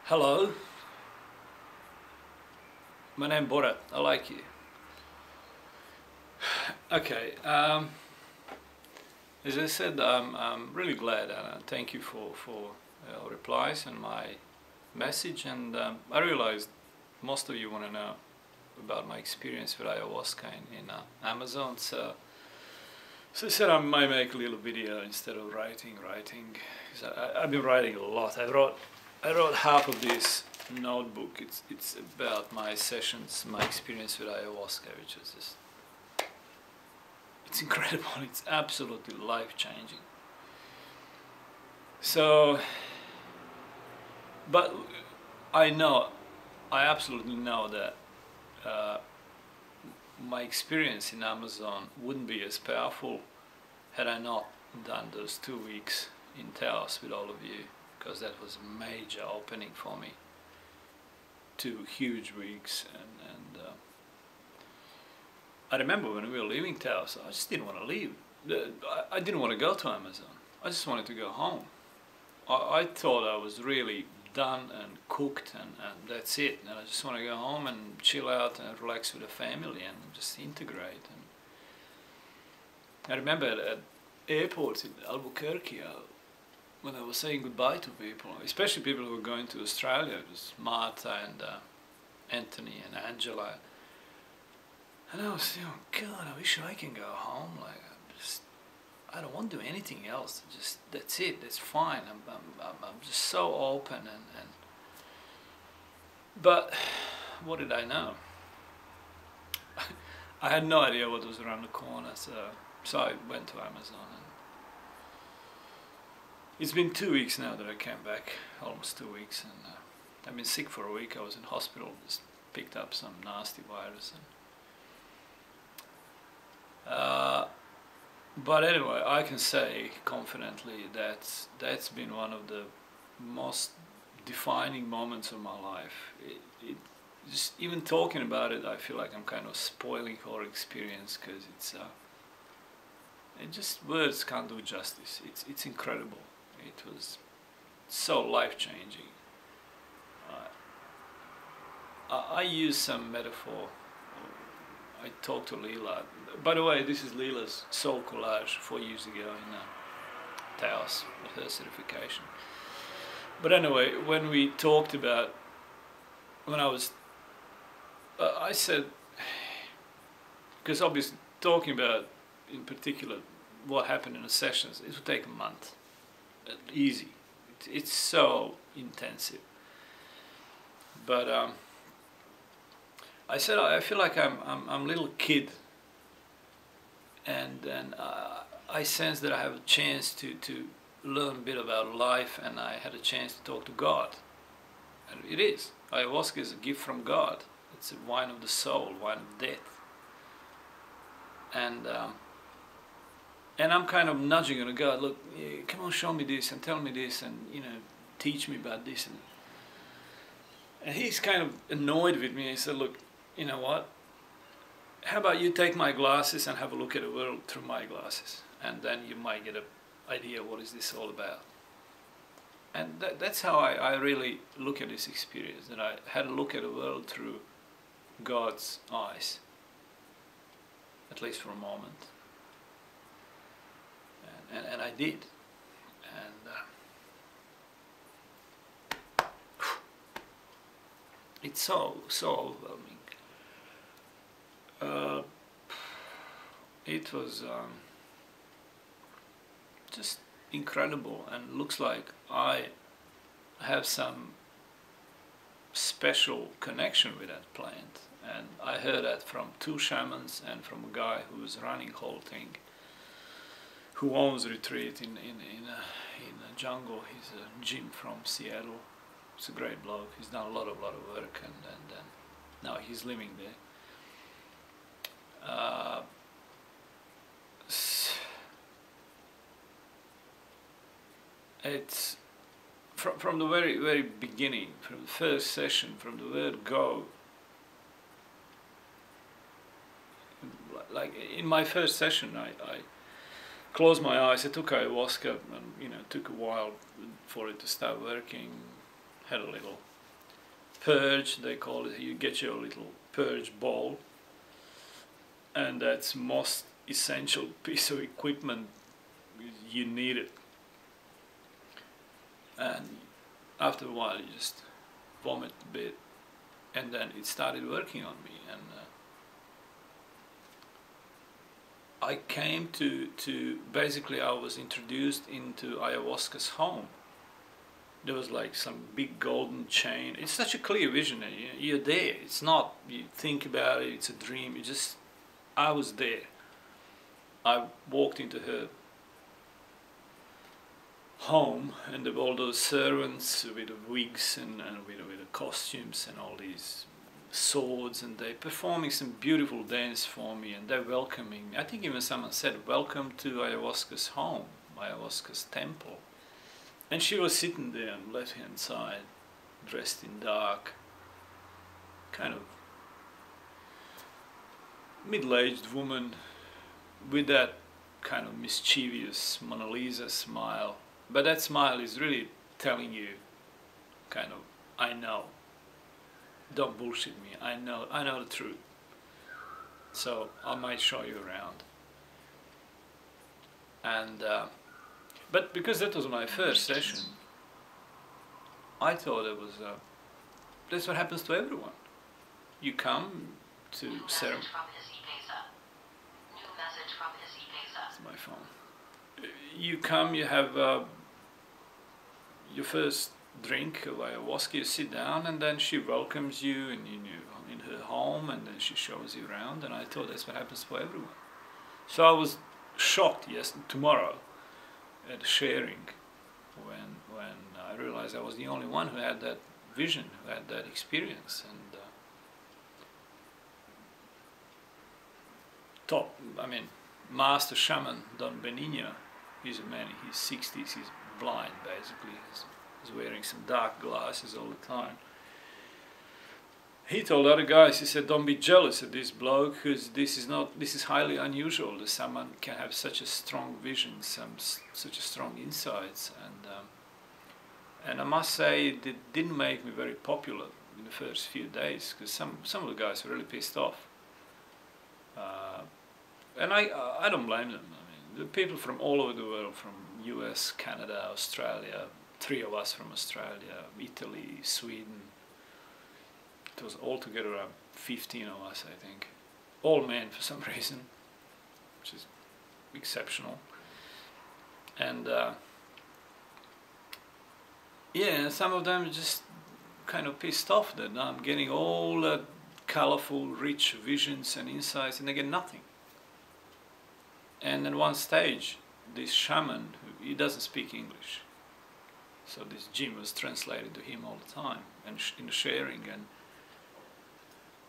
Hello, my name is Borat. I like you. Okay, as I said, I'm really glad and thank you for replies and my message. And I realized most of you want to know about my experience with ayahuasca in Amazon. So I said I might make a little video instead of writing. Because I've been writing a lot. I wrote half of this notebook. It's about my sessions, my experience with ayahuasca, which is just, it's incredible. It's absolutely life-changing. So, but I absolutely know that my experience in Amazon wouldn't be as powerful had I not done those 2 weeks in Taos with all of you, because that was a major opening for me. 2 huge weeks, and I remember when we were leaving Taos, I just didn't want to leave. I didn't want to go to Amazon. I just wanted to go home. I thought I was really done and cooked, and that's it. And I just want to go home and chill out and relax with the family and just integrate. And I remember at airports in Albuquerque, when I was saying goodbye to people, especially people who were going to Australia, it was Martha and Anthony and Angela. And I was thinking, oh God, I wish I can go home. Like, I don't want to do anything else. Just, that's it. That's fine. I'm just so open and. But what did I know? I had no idea what was around the corner. So I went to Amazon, and it's been 2 weeks now that I came back. Almost 2 weeks, and I've been sick for a week. I was in hospital. Just picked up some nasty virus. But anyway, I can say confidently that that's been one of the most defining moments of my life. Just even talking about it, I feel like I'm kind of spoiling our experience, because it just, words can't do justice. It's incredible. It was so life-changing. I use some metaphor. I talked to Leela. By the way, this is Leela's soul collage 4 years ago in Taos with her certification. But anyway, when we talked about, when I was, I said, because obviously talking about in particular what happened in the sessions, it would take a month, easy. It's so intensive. But I said I feel like I'm a little kid, and I sense that I have a chance to learn a bit about life, and I had a chance to talk to God. And it is. Ayahuasca is a gift from God. It's a wine of the soul, wine of death. And I'm kind of nudging on God, look, come on, show me this and tell me this, and teach me about this. And he's kind of annoyed with me. He said, look, you know what? How about you take my glasses and have a look at the world through my glasses, and then you might get an idea what is this all about. And that's how I really look at this experience, that I had a look at the world through God's eyes, at least for a moment. And I did. And it's so overwhelming. It was just incredible, and looks like I have some special connection with that plant. And I heard that from 2 shamans and from a guy who was running the whole thing, who owns a retreat in a jungle. He's a Jim from Seattle. He's a great bloke. He's done a lot of work, and now he's living there. It's from the very beginning, from the first session, from the word go. Like in my first session, I closed my eyes. I took ayahuasca, and it took a while for it to start working. Had a little purge, they call it. You get your little purge bowl, and that's most essential piece of equipment. You need it, and after a while you just vomit a bit, and then it started working on me, and I came to basically I was introduced into ayahuasca's home. There was like some big golden chain. It's such a clear vision. You're there. It's not, you think about it, it's a dream. I was there. I walked into her home, and there were all those servants with the wigs and with the costumes and all these swords, and they're performing some beautiful dance for me, and they're welcoming me. I think even someone said, "Welcome to ayahuasca's home, ayahuasca's temple." And she was sitting there on the left-hand side, dressed in dark, kind of middle-aged woman with that kind of mischievous Mona Lisa smile. But that smile is really telling you, kind of, I know. Don't bullshit me. I know the truth. So I might show you around. And but because that was my first session, I thought it was that's what happens to everyone. You come to ceremony. It's my phone. You come, you have your first drink of ayahuasca, you sit down, and then she welcomes you in her home, and then she shows you around, and I thought that's what happens for everyone. So I was shocked tomorrow at sharing when I realized I was the only one who had that vision, who had that experience. And Master Shaman Don Benigno, he's a man in his 60s, he's blind basically, he's wearing some dark glasses all the time. He told other guys, he said, don't be jealous of this bloke, because this is highly unusual that someone can have such a strong vision, such a strong insights. And I must say, it didn't make me very popular in the first few days, because some of the guys were really pissed off. And I don't blame them. I mean, the people from all over the world, from US, Canada, Australia, 3 of us from Australia, Italy, Sweden. It was altogether around 15 of us, I think. All men for some reason, which is exceptional. And yeah, some of them just kind of pissed off that I'm getting all that colorful, rich visions and insights, and they get nothing. And at one stage, this shaman, he doesn't speak English, so this Jim was translated to him all the time and in the sharing.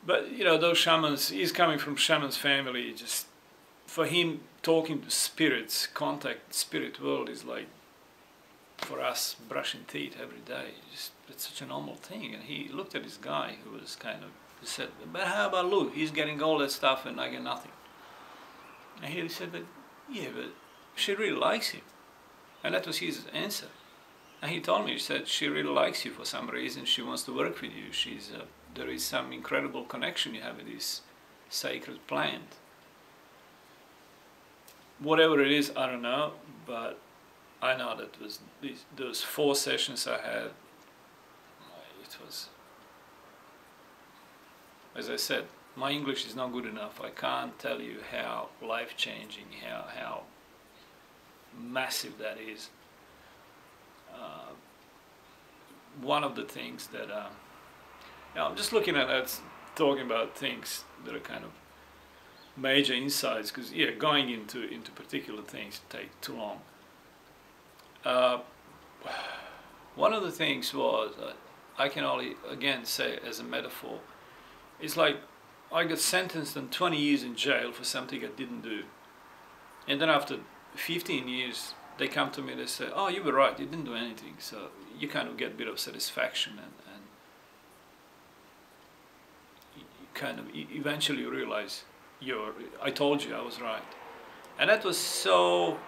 But you know, those shamans, he's coming from shaman's family. Just for him, talking to spirits, contact spirit world is like for us brushing teeth every day. It's such a normal thing. And he looked at this guy who was kind of, he said, but how about Lou? He's getting all that stuff and I get nothing. And he said, but yeah, but she really likes him. And that was his answer. And he told me, he said, she really likes you for some reason. She wants to work with you. There is some incredible connection you have with this sacred plant. Whatever it is, I don't know, but I know that those 4 sessions I had, it was, as I said, my English is not good enough. I can't tell you how life-changing, how massive that is. One of the things that I'm just looking at talking about things that are kind of major insights, because yeah, going into particular things take too long. One of the things was, I can only again say as a metaphor, it's like I got sentenced on 20 years in jail for something I didn't do, and then after 15 years they come to me and they say, oh, you were right, you didn't do anything. So you kind of get a bit of satisfaction, and you kind of eventually realize, I told you I was right. And that was so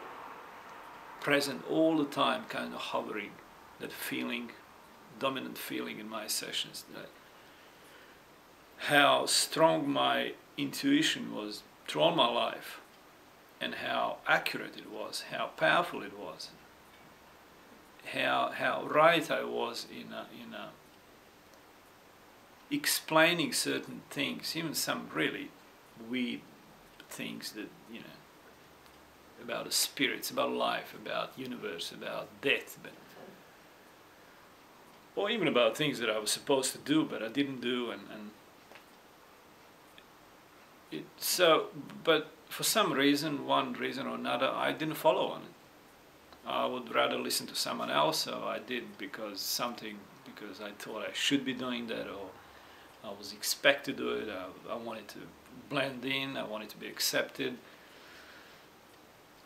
present all the time, kind of hovering, that feeling dominant feeling in my sessions, that how strong my intuition was through all my life, and how accurate it was, how powerful it was, how right I was in explaining certain things, even some really weird things that, you know, about the spirits, about life, about universe, about death, or even about things that I was supposed to do but I didn't do, but for some reason, one reason or another, I didn't follow on it. I would rather listen to someone else, so I did because I thought I should be doing that, or I was expected to do it. I wanted to blend in, I wanted to be accepted.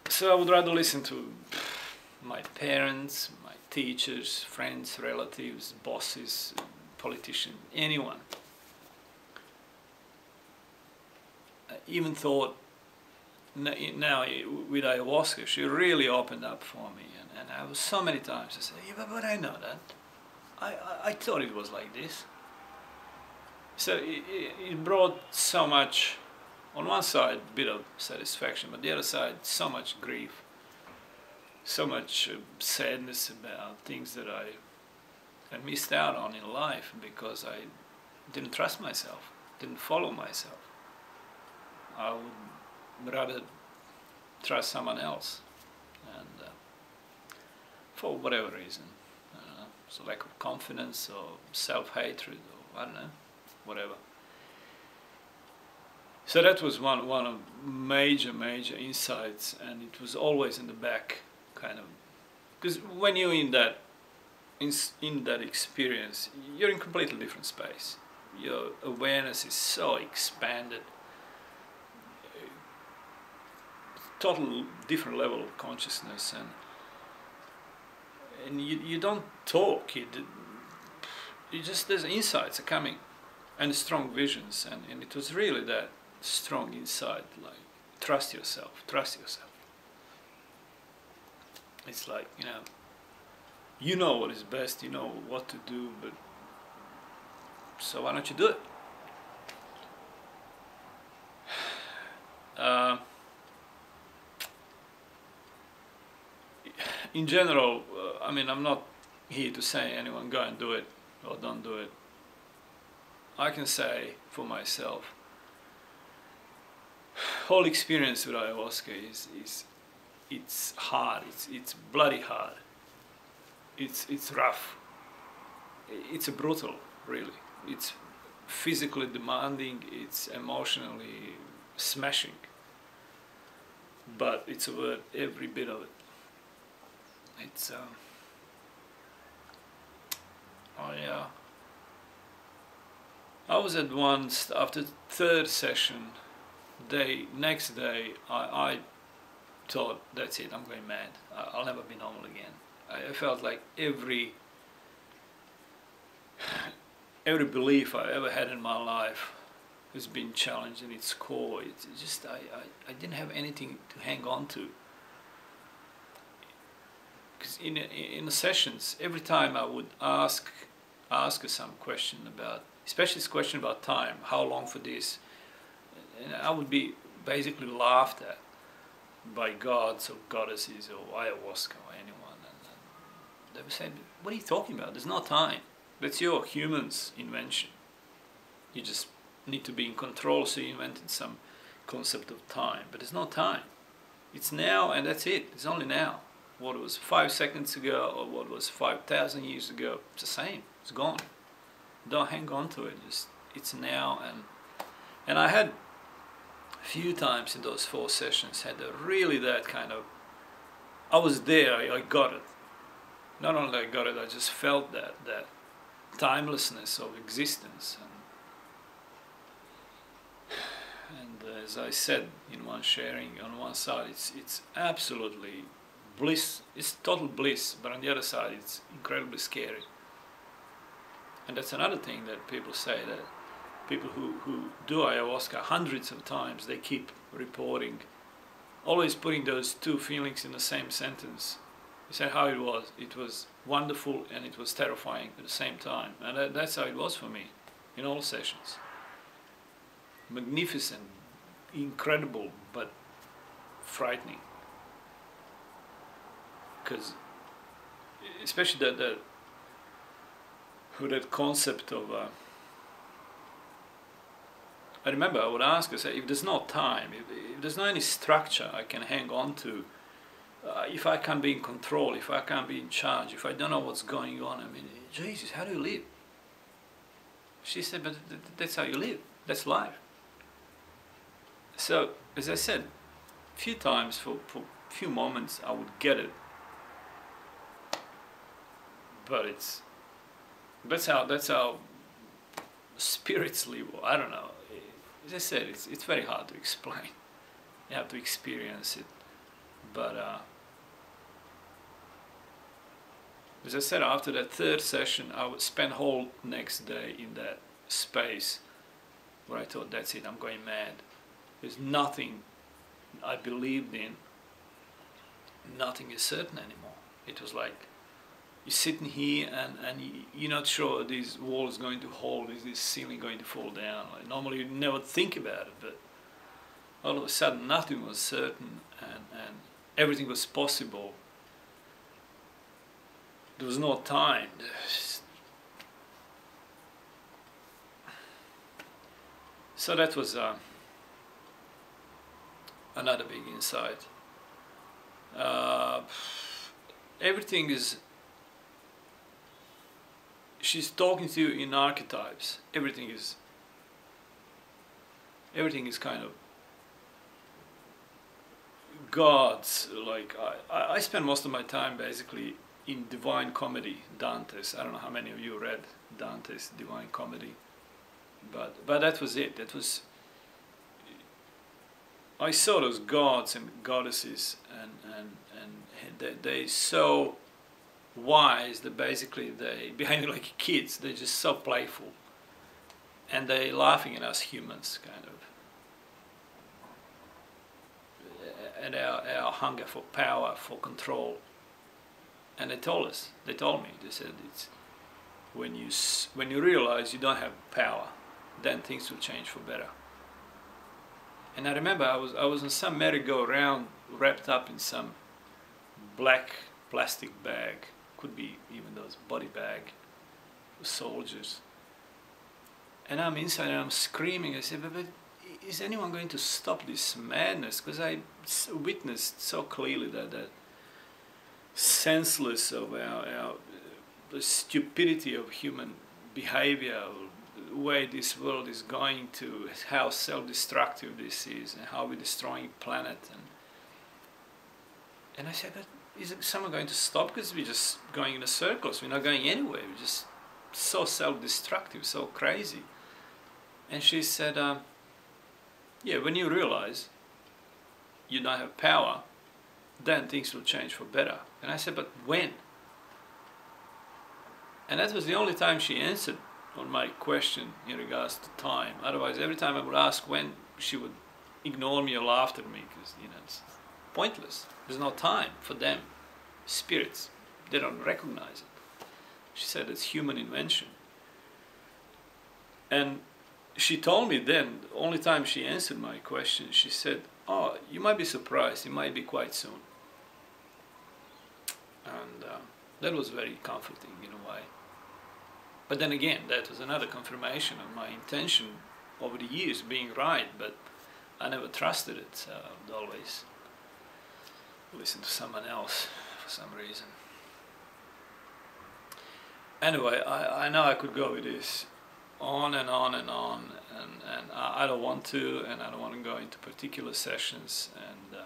So I would rather listen to my parents, my teachers, friends, relatives, bosses, politicians, anyone. I even thought, now with ayahuasca, she really opened up for me, and I was so many times I said, yeah, but I know that. I thought it was like this. So it brought so much, on one side, a bit of satisfaction, but the other side, so much grief, so much sadness about things that I missed out on in life because I didn't trust myself, didn't follow myself. I would rather trust someone else, and for whatever reason, so lack of confidence or self-hatred, or I don't know, whatever. So that was one of major insights, and it was always in the back, kind of, because when you're in that experience, you're in a completely different space. Your awareness is so expanded, total different level of consciousness, and you don't talk. You just, there's insights are coming, and strong visions, and it was really that strong insight, like trust yourself. It's like, you know what is best, you know what to do, but so why don't you do it? In general, I mean, I'm not here to say anyone go and do it or don't do it. I can say for myself, whole experience with ayahuasca it's hard, it's bloody hard, it's rough, it's brutal, really. It's physically demanding, it's emotionally smashing, but it's worth every bit of it. It's I was at once, after the third session, next day, I thought, that's it, I'm going mad. I'll never be normal again. I felt like every belief I ever had in my life has been challenged in its core. It's just, I didn't have anything to hang on to. Because in the sessions, every time I would ask her some question about, especially this question about time, how long for this, and I would be basically laughed at by gods or goddesses or ayahuasca or anyone, and they would say, what are you talking about? There's no time. That's your human's invention. You just need to be in control, so you invented some concept of time, but there's no time. It's now, and that's it. It's only now. What was 5 seconds ago or what was 5,000 years ago, it's the same. It's gone. Don't hang on to it. Just, it's now. And I had a few times in those 4 sessions had really that kind of, I was there, I got it. Not only I got it, I just felt that timelessness of existence. And as I said in one sharing, on one side it's absolutely bliss, it's total bliss, but on the other side it's incredibly scary. And that's another thing that people say, that people who do ayahuasca hundreds of times, they keep reporting, always putting those two feelings in the same sentence. He said how it was. It was wonderful and it was terrifying at the same time. And that's how it was for me in all sessions. Magnificent, incredible, but frightening. Because especially that concept of I remember I would ask her, say, if there's no time, if there's not any structure I can hang on to, if I can't be in control, if I can't be in charge, if I don't know what's going on, I mean, Jesus, how do you live? She said, but that's how you live, that's life. So, as I said, a few times, for a few moments, I would get it. But that's how spirits live. I don't know. As I said, it's very hard to explain. You have to experience it. But as I said, after that third session, I would spend whole next day in that space where I thought, that's it, I'm going mad. There's nothing I believed in. Nothing is certain anymore. It was like, you're sitting here and you're not sure this wall is going to hold, is this ceiling going to fall down. Like normally you never think about it, but all of a sudden nothing was certain and everything was possible. There was no time. So that was another big insight. Everything is, she's talking to you in archetypes. Everything is kind of gods. Like I spend most of my time basically in Divine Comedy, Dante's. I don't know how many of you read Dante's Divine Comedy, but that was it. That was, I saw those gods and goddesses and they so wise that basically they behave like kids. They're just so playful and they're laughing at us humans, kind of, and our hunger for power, for control. And they told me, they said, it's when you realize you don't have power, then things will change for better. And I remember I was on some merry-go-round, wrapped up in some black plastic bag, could be even those body bag for soldiers. And I'm inside and I'm screaming. I said, but is anyone going to stop this madness? Because I witnessed so clearly that senseless of the stupidity of human behavior, the way this world is going to, how self-destructive this is, and how we're destroying planet. And I said, but is someone going to stop? Because we're just going in circles. We're not going anywhere. We're just so self-destructive, so crazy. And she said, yeah, when you realize you don't have power, then things will change for better. And I said, but when? And that was the only time she answered on my question in regards to time. Otherwise, every time I would ask when, she would ignore me or laugh at me, because, you know, it's pointless. There's no time for them. Spirits, they don't recognize it. She said it's human invention. And she told me then, the only time she answered my question, she said, oh, you might be surprised, it might be quite soon. And that was very comforting in a way. But then again, that was another confirmation of my intention over the years being right, but I never trusted it, so I'd always listen to someone else for some reason. Anyway, I know I could go with this on and on and on, and I don't want to, and I don't want to go into particular sessions, and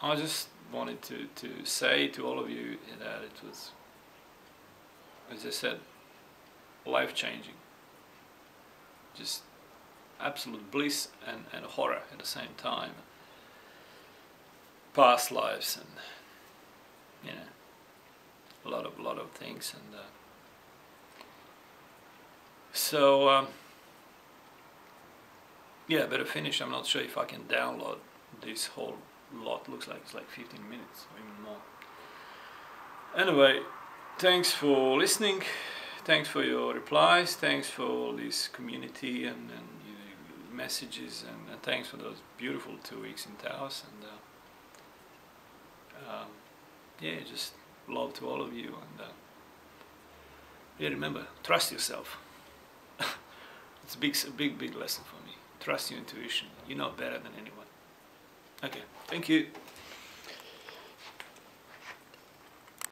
I just wanted to say to all of you that it was, as I said, life-changing. Just absolute bliss and horror at the same time. Past lives and, you know, a lot of things. And so yeah, better finish. I'm not sure if I can download this whole lot. Looks like it's like 15 minutes or even more. Anyway, thanks for listening. Thanks for your replies. Thanks for all this community and you know, messages, and thanks for those beautiful 2 weeks in Taos. And yeah, just love to all of you. And yeah, remember, trust yourself. It's a big lesson for me. Trust your intuition. You know better than anyone. Okay, thank you.